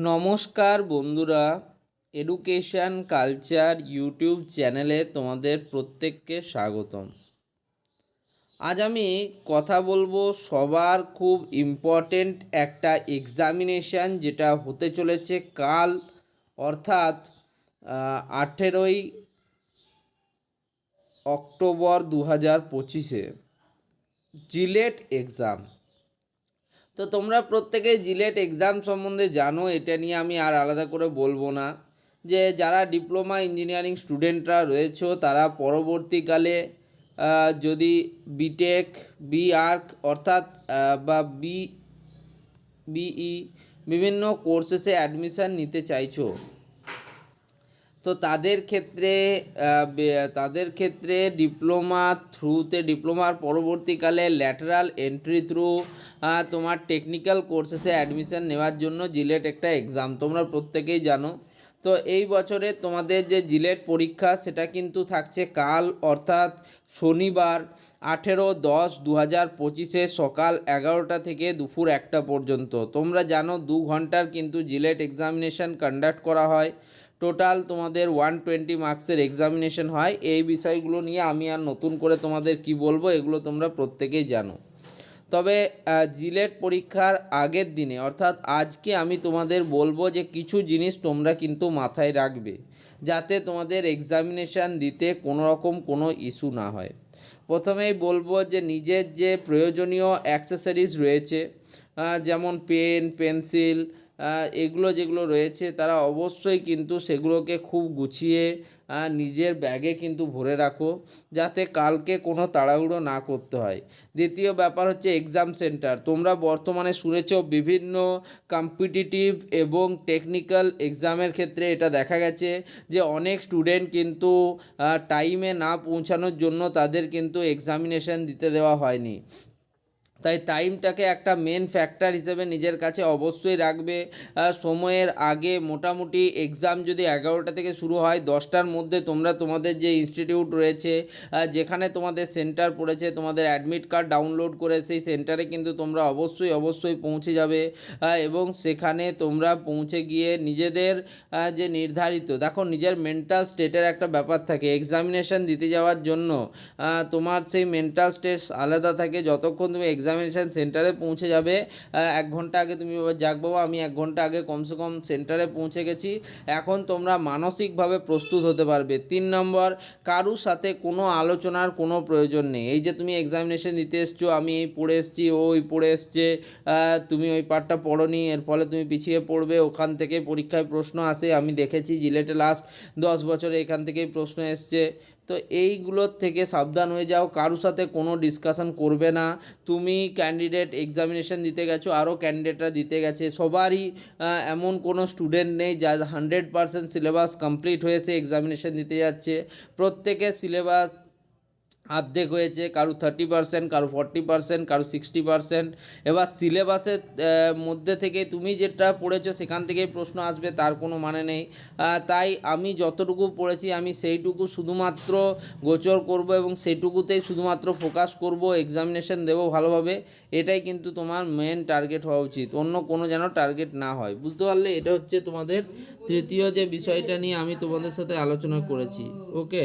নমস্কার বন্ধুরা, education culture YouTube চ্যানেলে তোমাদের প্রত্যেককে স্বাগতম। আজ আমি কথা বলবো সবার খুব ইম্পর্টেন্ট একটা এক্সামিনেশান যেটা হতে চলেছে কাল, অর্থাৎ 18ই অক্টোবর 2025 জিলেট এক্সাম। তো তোমরা প্রত্যেকেই জিলেট এক্সাম সম্বন্ধে জানো, এটা নিয়ে আমি আর আলাদা করে বলবো না। যে যারা ডিপ্লোমা ইঞ্জিনিয়ারিং স্টুডেন্টরা রয়েছে তারা পরবর্তীকালে যদি বিটেক, বি আর্ক অর্থাৎ বা বিই বিভিন্ন কোর্সেসে অ্যাডমিশান নিতে চাইছো, তো তাদের ক্ষেত্রে ডিপ্লোমার পরবর্তীকালে ল্যাটারাল এন্ট্রি থ্রু তোমার টেকনিক্যাল কোর্সেসে অ্যাডমিশান নেওয়ার জন্য জিলেট একটা এক্সাম, তোমরা প্রত্যেকেই জানো। তো এই বছরে তোমাদের যে জিলেট পরীক্ষা সেটা কিন্তু থাকছে কাল, অর্থাৎ শনিবার 18-10-2025 সকাল 11টা থেকে দুপুর 1টা পর্যন্ত। তোমরা জানো 2 ঘন্টার কিন্তু জিলেট এক্সামিনেশান কন্ডাক্ট করা হয়। টোটাল তোমাদের 120 মার্কসের এক্সামিনেশন হয়। এই বিষয়গুলো নিয়ে আমি আর নতুন করে তোমাদের কি বলবো, এগুলো তোমরা প্রত্যেকেই জানো। তবে জিলেট পরীক্ষার আগের দিনে অর্থাৎ আজকে আমি তোমাদের বলবো যে কিছু জিনিস তোমরা কিন্তু মাথায় রাখবে, যাতে তোমাদের এক্সামিনেশান দিতে কোনো রকম কোনো ইস্যু না হয়। প্রথমেই বলবো যে নিজের যে প্রয়োজনীয় অ্যাক্সেসরিজ রয়েছে, যেমন পেন, পেন্সিল, এগুলো যেগুলো রয়েছে তারা অবশ্যই কিন্তু সেগুলোকে খুব গুছিয়ে নিজের ব্যাগে কিন্তু ভরে রাখো, যাতে কালকে কোনো তাড়াহুড়ো না করতে হয়। দ্বিতীয় ব্যাপার হচ্ছে এক্সাম সেন্টার। তোমরা বর্তমানে শুনেছ বিভিন্ন কম্পিটিটিভ এবং টেকনিক্যাল এক্সামের ক্ষেত্রে এটা দেখা গেছে যে অনেক স্টুডেন্ট কিন্তু টাইমে না পৌঁছানোর জন্য তাদের কিন্তু এক্সামিনেশান দিতে দেওয়া হয়নি। তাই টাইমটাকে একটা মেন ফ্যাক্টর হিসেবে নিজের কাছে অবশ্যই রাখবে। সময়ের আগে মোটামুটি এক্সাম যদি 11টা থেকে শুরু হয়, 10টার মধ্যে তোমরা তোমাদের যে ইনস্টিটিউট রয়েছে, যেখানে তোমাদের সেন্টার পড়েছে, তোমাদের অ্যাডমিট কার্ড ডাউনলোড করে সেই সেন্টারে কিন্তু তোমরা অবশ্যই পৌঁছে যাবে। এবং সেখানে তোমরা পৌঁছে গিয়ে নিজেদের যে নির্ধারিত, দেখো নিজের মেন্টাল স্টেটের একটা ব্যাপার থাকে। এক্সামিনেশান দিতে যাওয়ার জন্য তোমার সেই মেন্টাল স্টেট আলাদা থাকে। যতক্ষণ তুমি এক্সামিনেশান সেন্টারে পৌঁছে যাবে, 1 ঘন্টা আগে তুমি যাক বাবা, আমি 1 ঘন্টা আগে কমসে কম সেন্টারে পৌঁছে গেছি, এখন তোমরা মানসিকভাবে প্রস্তুত হতে পারবে। 3 নম্বর, কারুর সাথে কোনো আলোচনার কোনো প্রয়োজন নেই। এই যে তুমি এক্সামিনেশান দিতে এসছো, আমি এই পড়ে এসছি, ওই পড়ে এসছে, তুমি ওই পার্টটা পড়োনি, এর ফলে তুমি পিছিয়ে পড়বে, ওখান থেকে পরীক্ষায় প্রশ্ন আসে, আমি দেখেছি জিলেটে লাস্ট 10 বছরে এখান থেকেই প্রশ্ন এসছে। তো এইগুলোর থেকে সাবধান হয়ে যাও, কারোর সাথে কোনো ডিসকাশন করবে না। তুমি ক্যান্ডিডেট এক্সামিনেশান দিতে গেছো, আরও ক্যান্ডিডেটরা দিতে গেছে, সবারই এমন কোনো স্টুডেন্ট নেই যার 100% সিলেবাস কমপ্লিট হয়ে সে এক্সামিনেশান দিতে যাচ্ছে। প্রত্যেকের সিলেবাস অর্ধেক হয়েছে, কারো 30%, কারো 40%, কারো 60%। এবার সিলেবাসের মধ্যে থেকে তুমি যেটা পড়েছো সেখান থেকেই প্রশ্ন আসবে তার কোনো মানে নেই। তাই আমি যতটুকু পড়েছি আমি সেইটুকু শুধুমাত্র গোচর করব এবং সেইটুকুতেই শুধুমাত্র ফোকাস করব, এক্সামিনেশান দেবো ভালোভাবে। এটাই কিন্তু তোমার মেন টার্গেট হওয়া উচিত, অন্য কোনো যেন টার্গেট না হয়। বুঝতে পারলে? এটা হচ্ছে তোমাদের তৃতীয় যে বিষয়টা নিয়ে আমি তোমাদের সাথে আলোচনা করেছি। ওকে।